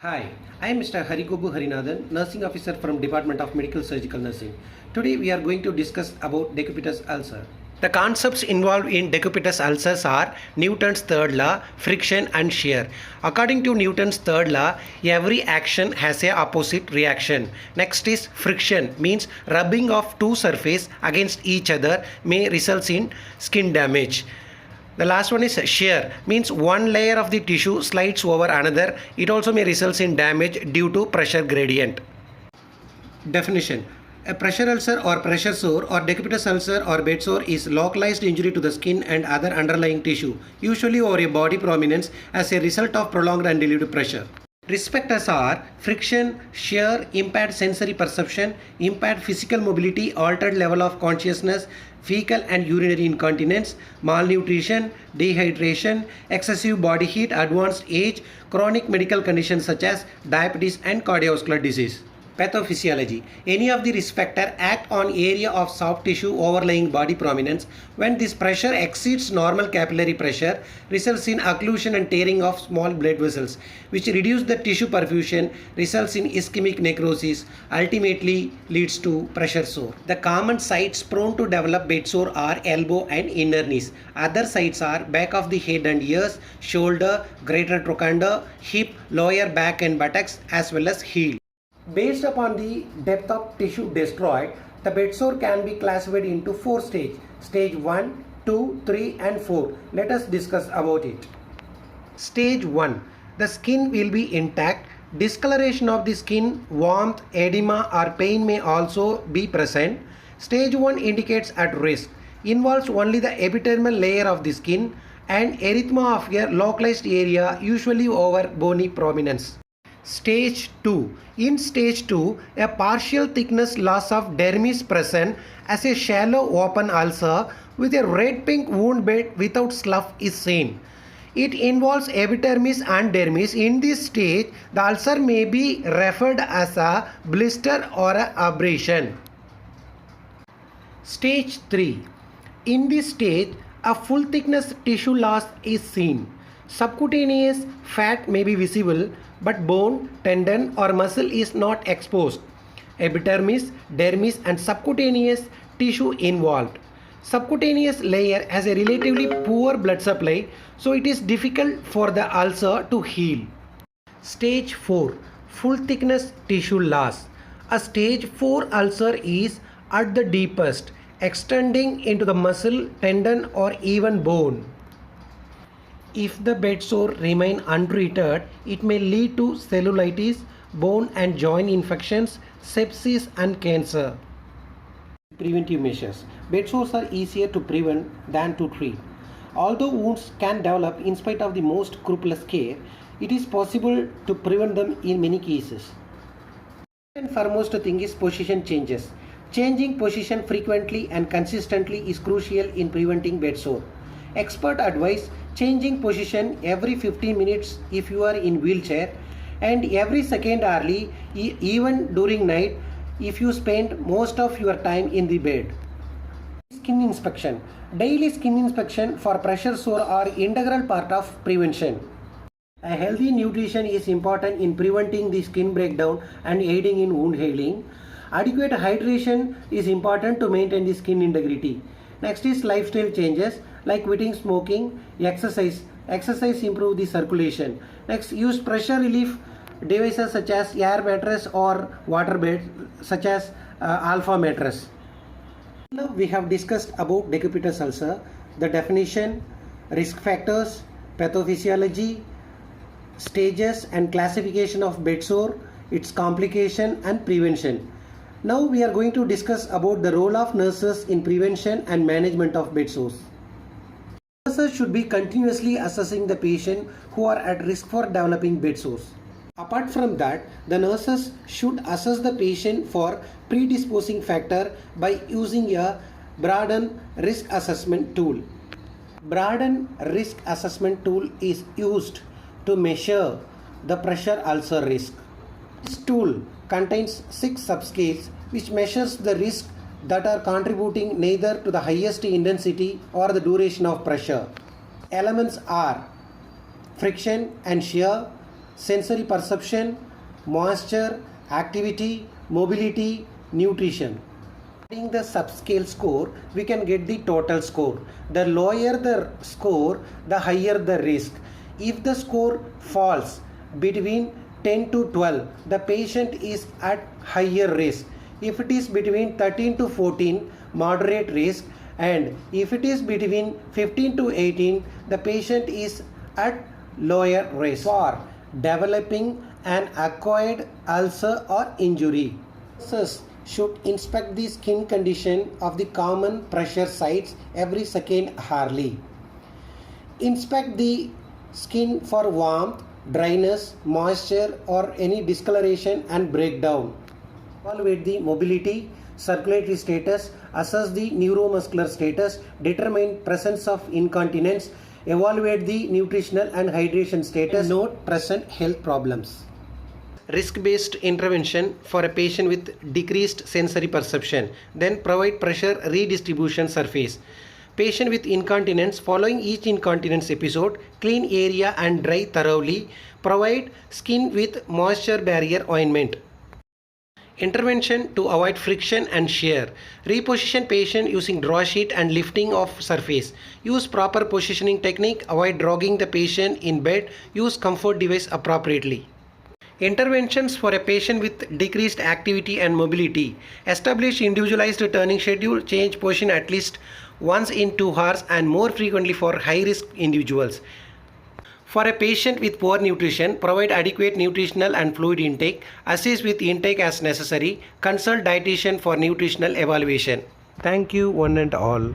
Hi, I am Mr. Harikobu Harinathan, Nursing Officer from Department of Medical Surgical Nursing. Today we are going to discuss about decupitous ulcer. The concepts involved in decupitous ulcers are Newton's third law, friction and shear. According to Newton's third law, every action has a opposite reaction. Next is friction, means rubbing of two surfaces against each other may result in skin damage. The last one is shear, means one layer of the tissue slides over another. It also may result in damage due to pressure gradient. Definition: a pressure ulcer or pressure sore or decupitous ulcer or bed sore is localized injury to the skin and other underlying tissue, usually over a body prominence as a result of prolonged and diluted pressure. Risk factors are friction, shear, impaired sensory perception, impaired physical mobility, altered level of consciousness, fecal and urinary incontinence, malnutrition, dehydration, excessive body heat, advanced age, chronic medical conditions such as diabetes and cardiovascular disease. Pathophysiology: any of the risk factor act on area of soft tissue overlying body prominence. When this pressure exceeds normal capillary pressure, results in occlusion and tearing of small blood vessels, which reduce the tissue perfusion, results in ischemic necrosis, ultimately leads to pressure sore. The common sites prone to develop bed sore are elbow and inner knees. Other sites are back of the head and ears, shoulder, greater trochanter, hip, lower back and buttocks, as well as heel. Based upon the depth of tissue destroyed, the bed sore can be classified into four stages. Stage 1, 2, 3 and 4. Let us discuss about it. Stage 1. The skin will be intact. Discoloration of the skin, warmth, edema or pain may also be present. Stage 1 indicates at risk. Involves only the epidermal layer of the skin and erythema of a localized area, usually over bony prominence. Stage 2. In stage 2, a partial thickness loss of dermis present as a shallow open ulcer with a red-pink wound bed without slough is seen. It involves epidermis and dermis. In this stage, the ulcer may be referred as a blister or an abrasion. Stage 3. In this stage, a full thickness tissue loss is seen. Subcutaneous fat may be visible, but bone, tendon or muscle is not exposed. Epidermis, dermis and subcutaneous tissue involved. Subcutaneous layer has a relatively poor blood supply, so it is difficult for the ulcer to heal. Stage 4. Full thickness tissue loss. A stage 4 ulcer is at the deepest, extending into the muscle, tendon or even bone. If the bed sore remain untreated, it may lead to cellulitis, bone and joint infections, sepsis and cancer. Preventive measures. Bed sores are easier to prevent than to treat. Although wounds can develop in spite of the most scrupulous care, it is possible to prevent them in many cases. And foremost thing is position changes. Changing position frequently and consistently is crucial in preventing bed sore. Expert advise changing position every 15 minutes if you are in wheelchair and every second hourly even during night if you spend most of your time in the bed. Skin inspection. Daily skin inspection for pressure sore are integral part of prevention. A healthy nutrition is important in preventing the skin breakdown and aiding in wound healing. Adequate hydration is important to maintain the skin integrity. Next is lifestyle changes like quitting smoking, exercise. Exercise improve the circulation. Next, use pressure relief devices such as air mattress or water bed such as alpha mattress. Now we have discussed about decupitous ulcer, the definition, risk factors, pathophysiology, stages and classification of bed sore, its complication and prevention. Now we are going to discuss about the role of nurses in prevention and management of bed sores. Nurses should be continuously assessing the patient who are at risk for developing bed sores. Apart from that, the nurses should assess the patient for predisposing factor by using a Braden risk assessment tool. Braden risk assessment tool is used to measure the pressure ulcer risk. This tool contains 6 subscales which measures the risk that are contributing neither to the highest intensity or the duration of pressure. Elements are friction and shear, sensory perception, moisture, activity, mobility, nutrition. Adding the subscale score, we can get the total score. The lower the score, the higher the risk. If the score falls between 10 to 12, the patient is at higher risk. If it is between 13 to 14, moderate risk, and if it is between 15 to 18, the patient is at lower risk for developing an acquired ulcer or injury. Nurses should inspect the skin condition of the common pressure sites every second hourly. Inspect the skin for warmth, dryness, moisture or any discoloration and breakdown. Evaluate the mobility, circulatory status, assess the neuromuscular status, determine presence of incontinence, evaluate the nutritional and hydration status, note present health problems. Risk-based intervention for a patient with decreased sensory perception. Then provide pressure redistribution surface. Patient with incontinence, following each incontinence episode, clean area and dry thoroughly. Provide skin with moisture barrier ointment. Intervention to avoid friction and shear. Reposition patient using draw sheet and lifting of surface. Use proper positioning technique. Avoid dragging the patient in bed. Use comfort device appropriately. Interventions for a patient with decreased activity and mobility. Establish individualized turning schedule. Change position at least once in 2 hours and more frequently for high-risk individuals. For a patient with poor nutrition, provide adequate nutritional and fluid intake. Assist with intake as necessary. Consult dietitian for nutritional evaluation. Thank you one and all.